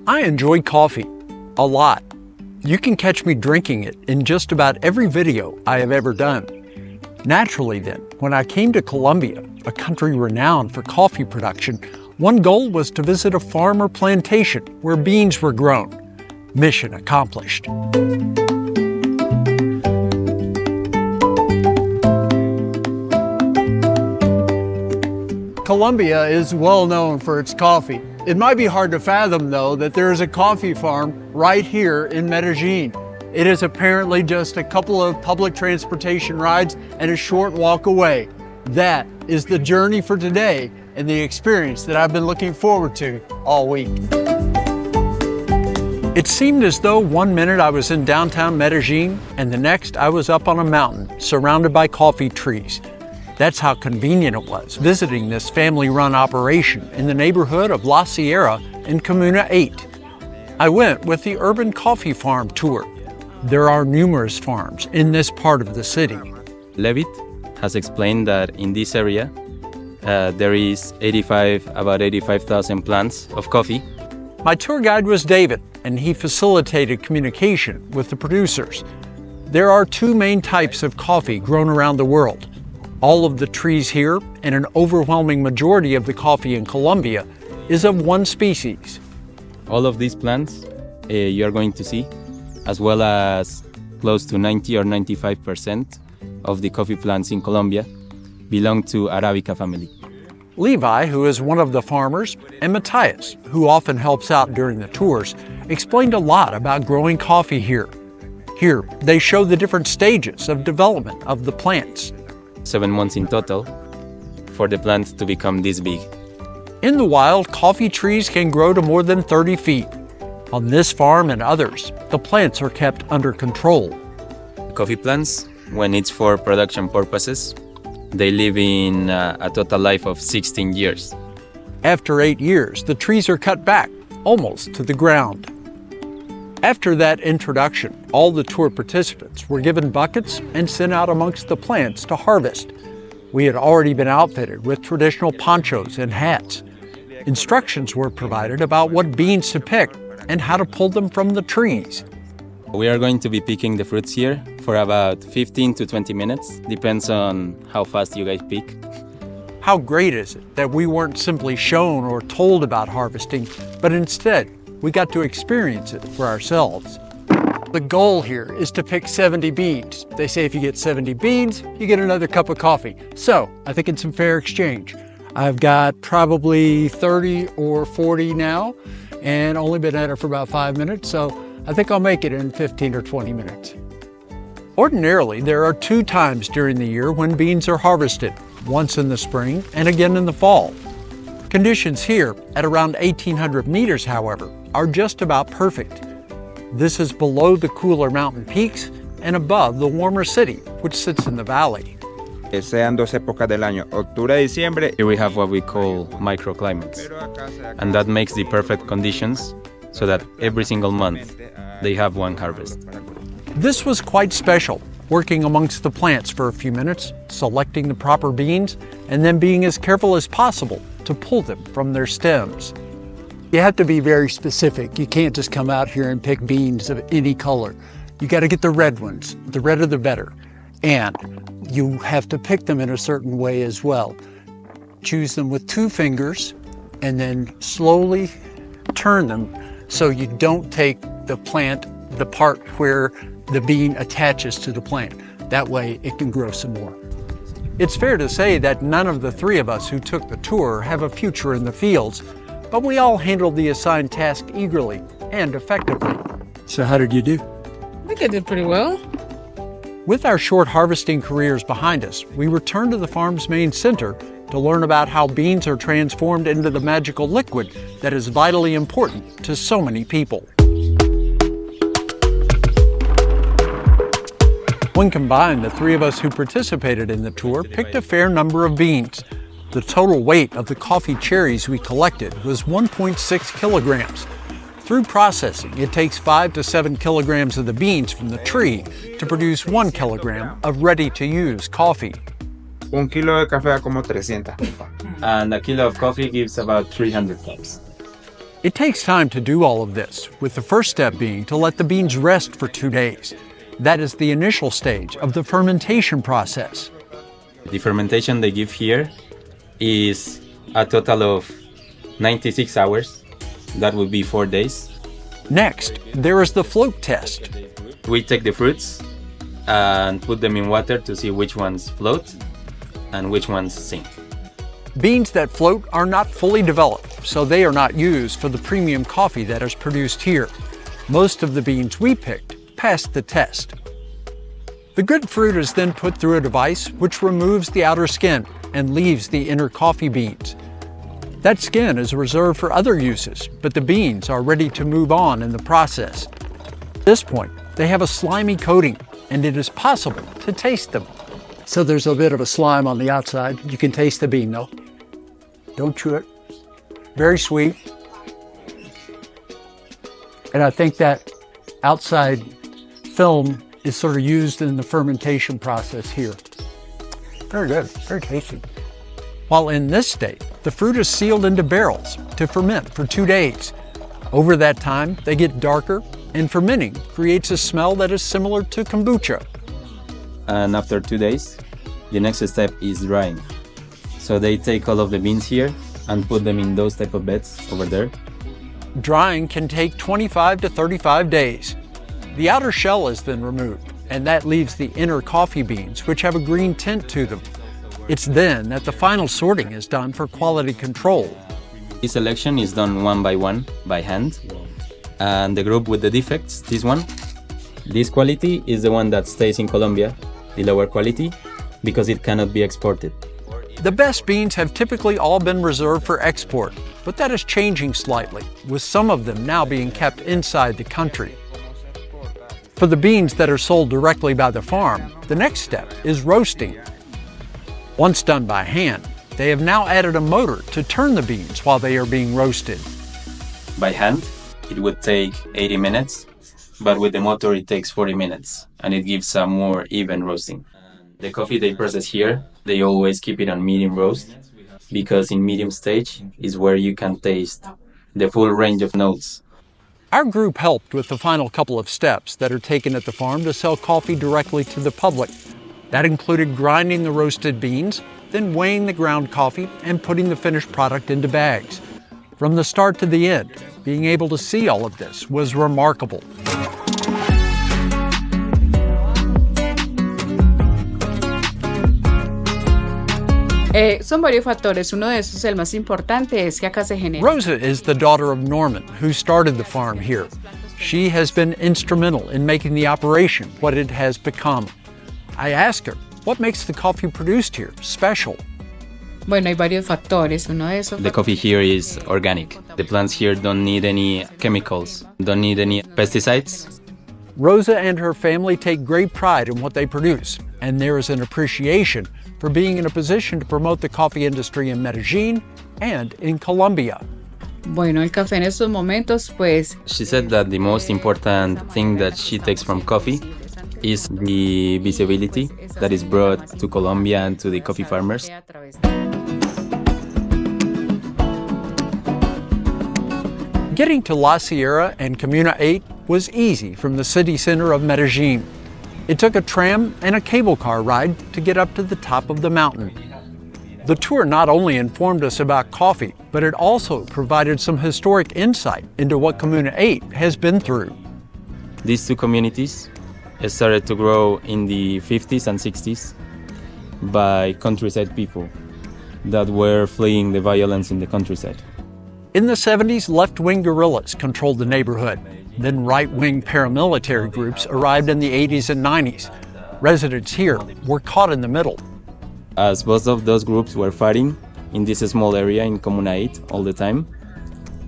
I enjoy coffee a lot. You can catch me drinking it in just about every video I have ever done. Naturally then, when I came to Colombia, a country renowned for coffee production, one goal was to visit a farm or plantation where beans were grown. Mission accomplished. Colombia is well known for its coffee. It might be hard to fathom, though, that there is a coffee farm right here in Medellin. It is apparently just a couple of public transportation rides and a short walk away. That is the journey for today and the experience that I've been looking forward to all week. It seemed as though one minute I was in downtown Medellin and the next I was up on a mountain surrounded by coffee trees. That's how convenient it was visiting this family-run operation in the neighborhood of La Sierra in Comuna 8. I went with the Urban Coffee Farm tour. There are numerous farms in this part of the city. Levitt has explained that in this area there is about 85,000 plants of coffee. My tour guide was David, and he facilitated communication with the producers. There are two main types of coffee grown around the world. All of the trees here, and an overwhelming majority of the coffee in Colombia, is of one species. All of these plants you are going to see, as well as close to 90 or 95% of the coffee plants in Colombia, belong to Arabica family. Levi, who is one of the farmers, and Matthias, who often helps out during the tours, explained a lot about growing coffee here. Here, they show the different stages of development of the plants. 7 months in total for the plant to become this big. In the wild, coffee trees can grow to more than 30 feet. On this farm and others, the plants are kept under control. Coffee plants, when it's for production purposes, they live in a total life of 16 years. After 8 years, the trees are cut back, almost to the ground. After that introduction, all the tour participants were given buckets and sent out amongst the plants to harvest. We had already been outfitted with traditional ponchos and hats. Instructions were provided about what beans to pick and how to pull them from the trees. We are going to be picking the fruits here for about 15 to 20 minutes, depends on how fast you guys pick. How great is it that we weren't simply shown or told about harvesting, but instead, we got to experience it for ourselves. The goal here is to pick 70 beans. They say if you get 70 beans, you get another cup of coffee. So I think it's a fair exchange. I've got probably 30 or 40 now and only been at it for about 5 minutes. So I think I'll make it in 15 or 20 minutes. Ordinarily, there are 2 times during the year when beans are harvested, once in the spring and again in the fall. Conditions here at around 1,800 meters, however, are just about perfect. This is below the cooler mountain peaks and above the warmer city, which sits in the valley. Sean 2 épocas del año, octubre y diciembre. Here we have what we call microclimates, and that makes the perfect conditions so that every single month they have one harvest. This was quite special, working amongst the plants for a few minutes, selecting the proper beans, and then being as careful as possible to pull them from their stems. You have to be very specific. You can't just come out here and pick beans of any color. You got to get the red ones. The redder the better. And you have to pick them in a certain way as well. Choose them with 2 fingers and then slowly turn them so you don't take the plant, the part where the bean attaches to the plant. That way it can grow some more. It's fair to say that none of the 3 of us who took the tour have a future in the fields, but we all handled the assigned task eagerly and effectively. So how did you do? I think I did pretty well. With our short harvesting careers behind us, we returned to the farm's main center to learn about how beans are transformed into the magical liquid that is vitally important to so many people. When combined, the 3 of us who participated in the tour picked a fair number of beans. The total weight of the coffee cherries we collected was 1.6 kilograms. Through processing, it takes 5 to 7 kilograms of the beans from the tree to produce 1 kilogram of ready-to-use coffee. Un kilo de café da como 300. And a kilo of coffee gives about 300 cups. It takes time to do all of this, with the first step being to let the beans rest for 2 days. That is the initial stage of the fermentation process. The fermentation they give here is a total of 96 hours. That would be 4 days. Next, there is the float test. We take the fruits and put them in water to see which ones float and which ones sink. Beans that float are not fully developed, so they are not used for the premium coffee that is produced here. Most of the beans we picked passed the test. The good fruit is then put through a device which removes the outer skin and leaves the inner coffee beans. That skin is reserved for other uses, but the beans are ready to move on in the process. At this point, they have a slimy coating, and it is possible to taste them. So there's a bit of a slime on the outside. You can taste the bean though. Don't chew it. Very sweet. And I think that outside film is sort of used in the fermentation process here. Very good, very tasty. While in this state, the fruit is sealed into barrels to ferment for 2 days. Over that time, they get darker, and fermenting creates a smell that is similar to kombucha. And after 2 days, the next step is drying. So they take all of the beans here and put them in those type of beds over there. Drying can take 25 to 35 days. The outer shell is then removed, and that leaves the inner coffee beans, which have a green tint to them. It's then that the final sorting is done for quality control. This selection is done one by hand. And the group with the defects, this one, this quality is the one that stays in Colombia, the lower quality, because it cannot be exported. The best beans have typically all been reserved for export, but that is changing slightly, with some of them now being kept inside the country. For the beans that are sold directly by the farm, the next step is roasting. Once done by hand, they have now added a motor to turn the beans while they are being roasted. By hand, it would take 80 minutes, but with the motor it takes 40 minutes, and it gives a more even roasting. The coffee they process here, they always keep it on medium roast, because in medium stage is where you can taste the full range of notes. Our group helped with the final couple of steps that are taken at the farm to sell coffee directly to the public. That included grinding the roasted beans, then weighing the ground coffee and putting the finished product into bags. From the start to the end, being able to see all of this was remarkable. Son varios factores. Uno de esos, el más importante, es que acá se genera. Rosa is the daughter of Norman, who started the farm here. She has been instrumental in making the operation what it has become. I asked her, what makes the coffee produced here special? Bueno, hay varios factores. Uno de esos. The coffee here is organic. The plants here don't need any chemicals, don't need any pesticides. Rosa and her family take great pride in what they produce, and there is an appreciation for being in a position to promote the coffee industry in Medellin and in Colombia. Bueno, el café en estos momentos, pues. She said that the most important thing that she takes from coffee is the visibility that is brought to Colombia and to the coffee farmers. Getting to La Sierra and Comuna 8 was easy from the city center of Medellin. It took a tram and a cable car ride to get up to the top of the mountain. The tour not only informed us about coffee, but it also provided some historic insight into what Comuna 8 has been through. These two communities started to grow in the 50s and 60s by countryside people that were fleeing the violence in the countryside. In the 70s, left-wing guerrillas controlled the neighborhood. Then right-wing paramilitary groups arrived in the 80s and 90s. Residents here were caught in the middle. As both of those groups were fighting in this small area in Comuna 8 all the time,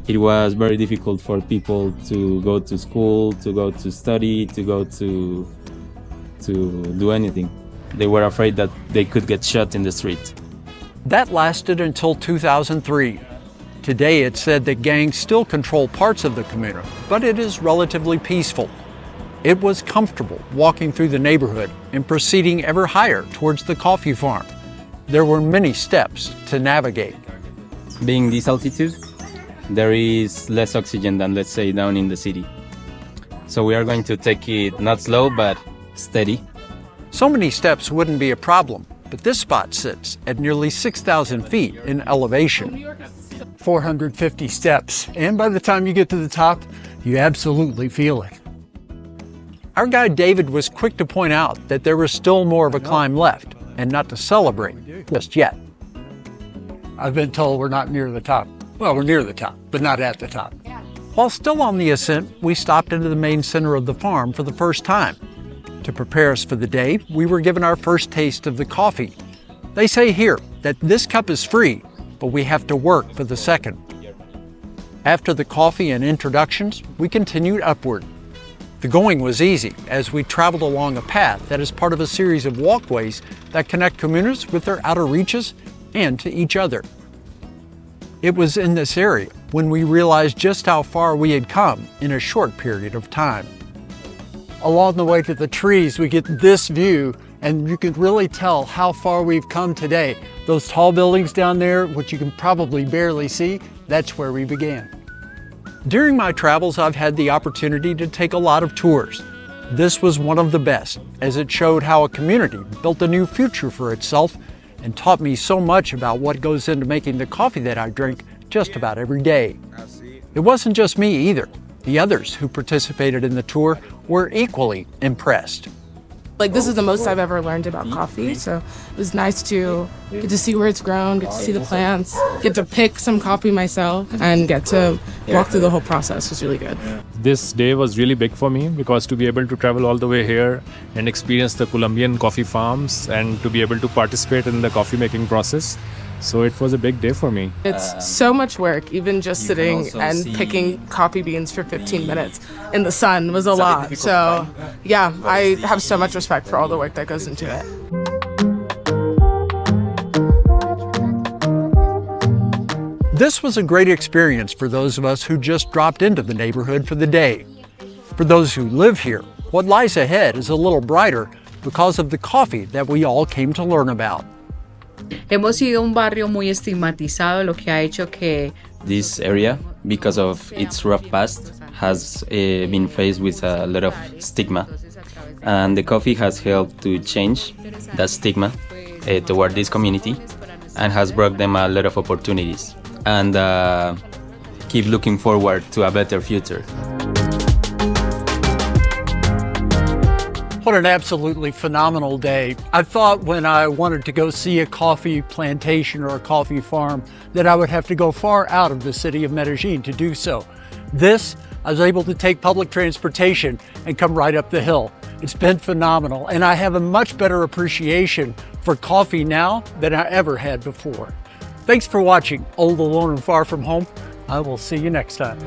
it was very difficult for people to go to school, to go to study, to go to do anything. They were afraid that they could get shot in the street. That lasted until 2003. Today it's said that gangs still control parts of the comuna, but it is relatively peaceful. It was comfortable walking through the neighborhood and proceeding ever higher towards the coffee farm. There were many steps to navigate. Being this altitude, there is less oxygen than, let's say, down in the city. So we are going to take it not slow, but steady. So many steps wouldn't be a problem, but this spot sits at nearly 6,000 feet in elevation. 450 steps, and by the time you get to the top, you absolutely feel it. Our guide David was quick to point out that there was still more of a climb left, and not to celebrate just yet. I've been told we're not near the top. Well, we're near the top, but not at the top. While still on the ascent, we stopped into the main center of the farm for the first time. To prepare us for the day, we were given our first taste of the coffee. They say here that this cup is free, but we have to work for the second. After the coffee and introductions, we continued upward. The going was easy as we traveled along a path that is part of a series of walkways that connect comunas with their outer reaches and to each other. It was in this area when we realized just how far we had come in a short period of time. Along the way to the trees, we get this view, and you can really tell how far we've come today. Those tall buildings down there, which you can probably barely see, that's where we began. During my travels, I've had the opportunity to take a lot of tours. This was one of the best, as it showed how a community built a new future for itself and taught me so much about what goes into making the coffee that I drink just about every day. It wasn't just me either. The others who participated in the tour were equally impressed. Like, this is the most I've ever learned about coffee, so it was nice to get to see where it's grown, get to see the plants, get to pick some coffee myself, and get to walk through the whole process. It was really good. This day was really big for me because to be able to travel all the way here and experience the Colombian coffee farms and to be able to participate in the coffee making process. So it was a big day for me. It's so much work, even just sitting and picking coffee beans for 15 minutes in the sun was a lot. So yeah, I have so much respect for all the work that goes into it. This was a great experience for those of us who just dropped into the neighborhood for the day. For those who live here, what lies ahead is a little brighter because of the coffee that we all came to learn about. Hemos ido a un barrio muy estigmatizado, lo que ha hecho que This area, because of its rough past, has been faced with a lot of stigma. And the coffee has helped to change that stigma toward this community and has brought them a lot of opportunities and keep looking forward to a better future. What an absolutely phenomenal day. I thought when I wanted to go see a coffee plantation or a coffee farm that I would have to go far out of the city of Medellin to do so. This, I was able to take public transportation and come right up the hill. It's been phenomenal, and I have a much better appreciation for coffee now than I ever had before. Thanks for watching Old, Alone, and Far From Home. I will see you next time.